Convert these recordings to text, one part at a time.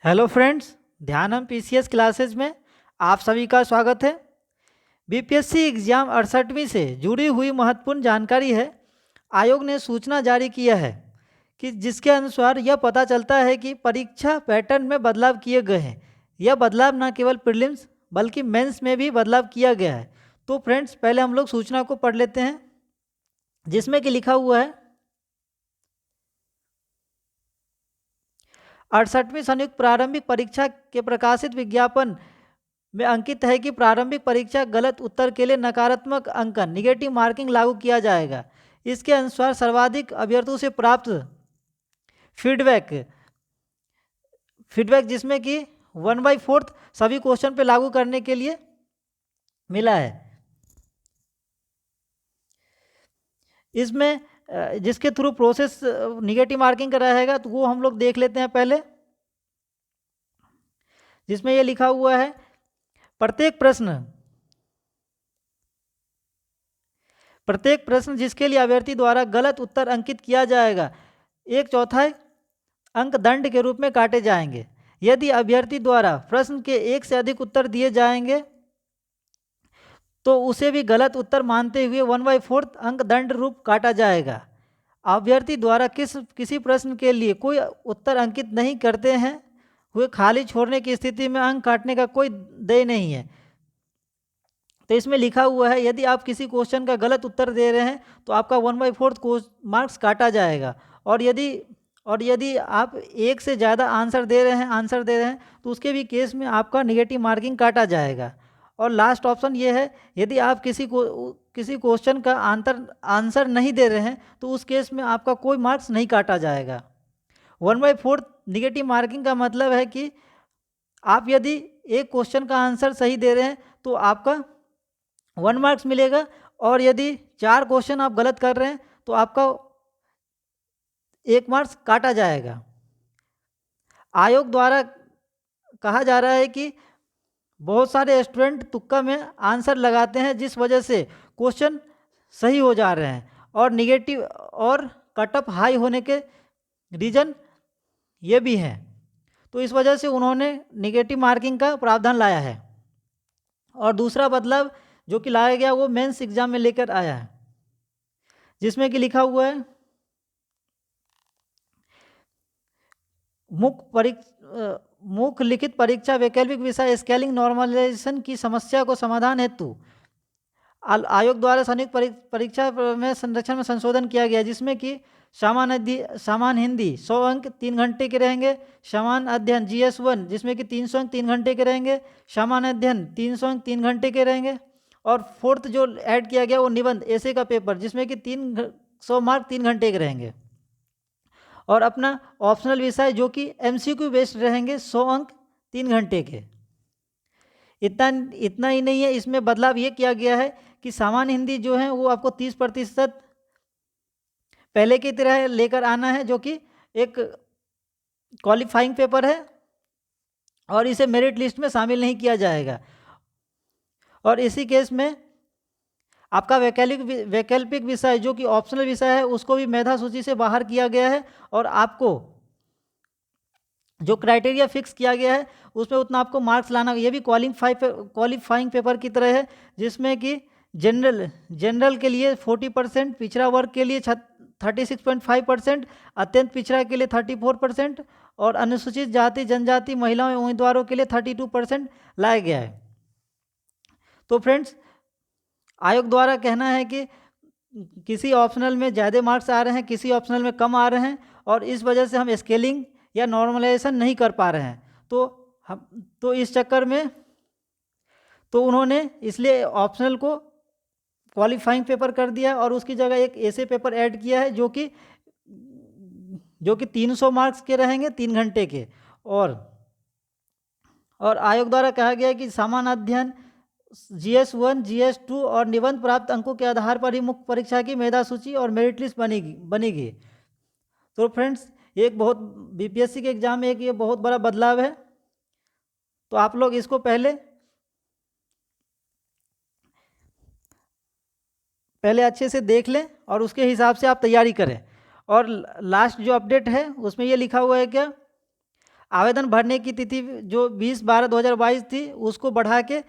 Hello friends, ध्यानम PCS classes में आप सभी का स्वागत है। बीपीएससी एग्जाम 68वीं से जुड़ी हुई महत्वपूर्ण जानकारी है। आयोग ने सूचना जारी किया है कि जिसके अनुसार यह पता चलता है कि परीक्षा पैटर्न में बदलाव किए गए हैं। यह बदलाव न केवल प्रीलिम्स बल्कि मेंस में भी बदलाव किया गया है। तो फ्रेंड्स, पहले हम लोग सूचना को पढ़ लेते हैं, जिसमें कि लिखा हुआ है 68वीं संयुक्त प्रारंभिक परीक्षा के प्रकाशित विज्ञापन में अंकित है कि प्रारंभिक परीक्षा गलत उत्तर के लिए नकारात्मक अंकन निगेटिव मार्किंग लागू किया जाएगा। इसके अनुसार सर्वाधिक अभ्यर्थियों से प्राप्त फीडबैक फीडबैक जिसमें कि 1/4 सभी क्वेश्चन पे लागू करने के लिए मिला है। इसमें जिसके थ्रू प्रोसेस निगेटिव मार्किंग का रहेगा, तो वो हम लोग देख लेते हैं पहले, जिसमें ये लिखा हुआ है प्रत्येक प्रश्न जिसके लिए अभ्यर्थी द्वारा गलत उत्तर अंकित किया जाएगा 1/4 अंक दंड के रूप में काटे जाएंगे। यदि अभ्यर्थी द्वारा प्रश्न के एक से अधिक उत्तर दिए जाएंगे तो उसे भी गलत उत्तर मानते हुए 1/4 अंक दंड रूप काटा जाएगा। अभ्यर्थी द्वारा किसी प्रश्न के लिए कोई उत्तर अंकित नहीं करते हैं हुए खाली छोड़ने की स्थिति में अंक काटने का कोई देय नहीं है। तो इसमें लिखा हुआ है यदि आप किसी क्वेश्चन का गलत उत्तर दे रहे हैं तो आपका 1/4 मार्क्स काटा जाएगा। और यदि आप एक से ज़्यादा आंसर दे रहे हैं तो उसके भी केस में आपका निगेटिव मार्किंग काटा जाएगा। और लास्ट ऑप्शन ये है, यदि आप किसी क्वेश्चन का आंसर नहीं दे रहे हैं तो उस केस में आपका कोई मार्क्स नहीं काटा जाएगा। 1/4 निगेटिव मार्किंग का मतलब है कि आप यदि एक क्वेश्चन का आंसर सही दे रहे हैं तो आपका 1 मार्क्स मिलेगा, और यदि 4 क्वेश्चन आप गलत कर रहे हैं तो आपका 1 मार्क्स काटा जाएगा। आयोग द्वारा कहा जा रहा है कि बहुत सारे स्टूडेंट तुक्का में आंसर लगाते हैं, जिस वजह से क्वेश्चन सही हो जा रहे हैं, और निगेटिव और कट ऑफ हाई होने के रीजन ये भी हैं। तो इस वजह से उन्होंने निगेटिव मार्किंग का प्रावधान लाया है। और दूसरा बदलाव जो कि लाया गया वो मेंस एग्जाम में लेकर आया है, जिसमें कि लिखा हुआ है मुख्य लिखित परीक्षा वैकल्पिक विषय स्केलिंग नॉर्मलाइजेशन की समस्या को समाधान हेतु आयोग द्वारा संयुक्त परीक्षा में संरक्षण में संशोधन किया गया, जिसमें कि सामान्य हिंदी 100 अंक 3 घंटे के रहेंगे, सामान्य अध्ययन GS1 जिसमें कि 300 अंक 3 घंटे के रहेंगे, सामान्य अध्ययन 300 अंक 3 घंटे के रहेंगे, और फोर्थ जो ऐड किया गया वो निबंध ऐसे का पेपर जिसमें कि 300 मार्क 3 घंटे के रहेंगे, और अपना ऑप्शनल विषय जो कि MCQ बेस्ड रहेंगे 100 अंक 3 घंटे के। इतना ही नहीं है, इसमें बदलाव ये किया गया है कि सामान्य हिंदी जो है वो आपको 30% पहले की तरह लेकर आना है, जो कि एक क्वालिफाइंग पेपर है और इसे मेरिट लिस्ट में शामिल नहीं किया जाएगा। और इसी केस में आपका वैकल्पिक विषय जो कि ऑप्शनल विषय है उसको भी मेधा सूची से बाहर किया गया है, और आपको जो क्राइटेरिया फिक्स किया गया है उसमें उतना आपको मार्क्स लाना, ये भी क्वालिफाइंग पेपर की तरह है, जिसमें कि जनरल के लिए 40%, पिछड़ा वर्ग के लिए 36.5%, अत्यंत पिछड़ा के लिए 34%, और अनुसूचित जाति जनजाति महिलाओं उम्मीदवारों के लिए 32% लाया गया है। तो फ्रेंड्स, आयोग द्वारा कहना है कि किसी ऑप्शनल में ज़्यादा मार्क्स आ रहे हैं, किसी ऑप्शनल में कम आ रहे हैं, और इस वजह से हम स्केलिंग या नॉर्मलाइजेशन नहीं कर पा रहे हैं। तो इस चक्कर में तो उन्होंने इसलिए ऑप्शनल को क्वालिफाइंग पेपर कर दिया, और उसकी जगह एक ऐसे पेपर ऐड किया है जो कि 300 मार्क्स के रहेंगे 3 घंटे के। और आयोग द्वारा कहा गया कि सामान्य अध्ययन GS1 GS2 और निबंध प्राप्त अंकों के आधार पर ही मुख्य परीक्षा की मेधा सूची और मेरिट लिस्ट बनेगी। तो फ्रेंड्स, एक बहुत बीपीएससी के एग्जाम में एक ये बहुत बड़ा बदलाव है। तो आप लोग इसको पहले अच्छे से देख लें और उसके हिसाब से आप तैयारी करें। और लास्ट जो अपडेट है उसमें ये लिखा हुआ है क्या, आवेदन भरने की तिथि जो 20/12/2022 थी उसको बढ़ा के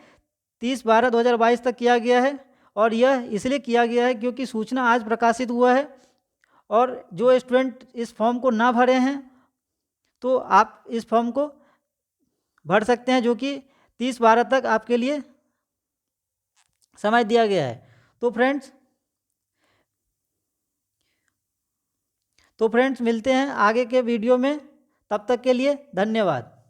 30/12/2022 तक किया गया है। और यह इसलिए किया गया है क्योंकि सूचना आज प्रकाशित हुआ है, और जो स्टूडेंट इस फॉर्म को ना भरे हैं तो आप इस फॉर्म को भर सकते हैं, जो कि 30/12 तक आपके लिए समय दिया गया है। तो फ्रेंड्स मिलते हैं आगे के वीडियो में, तब तक के लिए धन्यवाद।